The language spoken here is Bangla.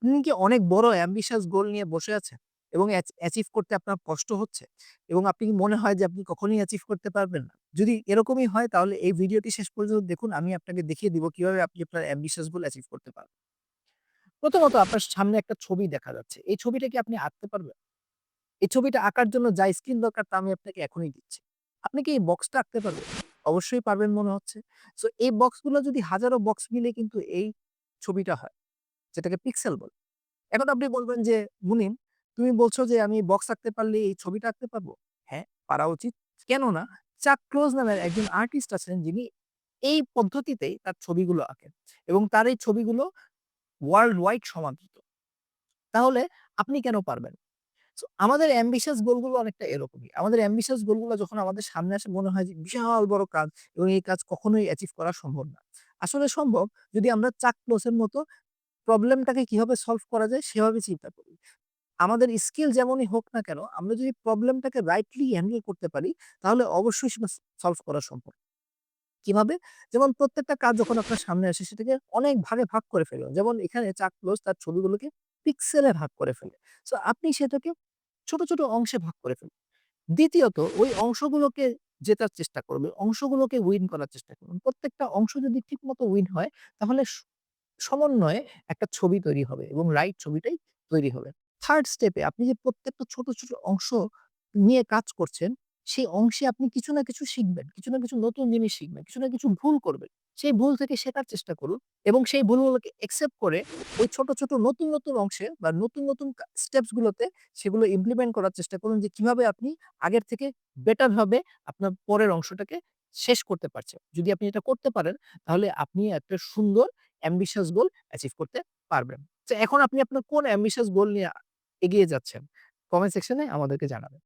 আপনি কি অনেক বড় ambitious গোল নিয়ে বসে আছেন এবং অ্যাচিভ করতে আপনার কষ্ট হচ্ছে এবং আপনি কি মনে হয় যে আপনি কখনোই অ্যাচিভ করতে পারবেন না? যদি এরকমই হয় তাহলে এই ভিডিওটি শেষ পর্যন্ত দেখুন। আমি আপনাকে দেখিয়ে দিব কিভাবে আপনি আপনার ambitious গোল অ্যাচিভ করতে পারবেন। প্রথমত আপনার সামনে একটা ছবি দেখা যাচ্ছে। এই ছবিটা কি আপনি আঁকতে পারবেন? এই ছবিটা আঁকার জন্য যা স্কিল দরকার তা আমি আপনাকে এখনই দিচ্ছি। আপনি কি এই বক্সটা আঁকতে পারবেন? অবশ্যই পারবেন মনে হচ্ছে। সো এই বক্সগুলো যদি হাজারো বক্স মিলে কিন্তু এই ছবিটা হয়, যেটাকে পিক্সেল বলে। এখন আপনি বলবেন যে, "মুনিম, তুমি বলছো যে আমি বক্স আঁকতে পারলে এই ছবিটা আঁকতে পারবো?" হ্যাঁ, পারা উচিত। কেননা চাক ক্লোজ নামের একজন আর্টিস্ট আছেন যিনি এই পদ্ধতিতেই তার ছবিগুলো আঁকেন এবং তার এই ছবিগুলো ওয়ার্লড ওয়াইড সমাদৃত। তাহলে আপনি কেন পারবেন? সো আমাদের অ্যাম্বিশিয়াস গোলগুলো অনেকটা এরকমই। আমাদের অ্যাম্বিশিয়াস গোলগুলো যখন আমাদের সামনে আসে মনে হয় যে বিশাল বড় কাজ এবং এই কাজ কখনোই অ্যাচিভ করা সম্ভব না। আসলে সম্ভব যদি আমরা চাক ক্লোজের মতো প্রবলেমটাকে কিভাবে সলভ করা যায় সেভাবে চিন্তা করি। আমাদের স্কিল যেমনই হোক না কেন, আমরা যদি প্রবলেমটাকে রাইটলি হ্যান্ডেল করতে পারি, তাহলে অবশ্যই সেটা সলভ করা সম্ভব। কিভাবে? যেমন প্রত্যেকটা কাজ যখন আপনার সামনে আসে সেটাকে অনেক ভাগে ভাগ করে ফেলুন। যেমন এখানে চাক ক্লোজ তার ছবিগুলোকে পিক্সেলে ভাগ করে ফেলে। সো আপনি সেটাকে ছোট, ছোট অংশে ভাগ করে ফেলুন। দ্বিতীয়ত ওই অংশগুলোকে জেতার চেষ্টা করবে। অংশগুলোকে উইন করার চেষ্টা করুন। প্রত্যেকটা অংশ যদি ঠিকমতো উইন হয় তাহলে সমন্বয়ে একটা ছবি তৈরি হবে এবং রাইট ছবিটাই তৈরি হবে। 3rd স্টেপে আপনি যে প্রত্যেকটা ছোট, ছোট অংশ নিয়ে কাজ করছেন, সেই অংশে আপনি কিছু না কিছু শিখবেন। কিছু না কিছু নতুন জিনিস শিখবেন। কিছু না কিছু ভুল করবেন। সেই ভুল থেকে শেখার চেষ্টা করুন এবং সেই ভুলগুলোকে অ্যাকসেপ্ট করে ওই ছোট, ছোট নতুন, নতুন অংশে বা নতুন, নতুন স্টেপস গুলোতে সেগুলো ইমপ্লিমেন্ট করার চেষ্টা করুন যে কিভাবে আপনি আগের থেকে বেটার ভাবে আপনার পরের অংশটাকে শেষ করতে পারছেন। যদি আপনি এটা করতে পারেন তাহলে আপনি একটা সুন্দর ambitious গোল অ্যাচিভ করতে পারবেন। তো এখন আপনি আপনার কোন ambitious গোল নিয়ে এগিয়ে যাচ্ছেন? কমেন্ট সেকশনে আমাদেরকে জানাবেন।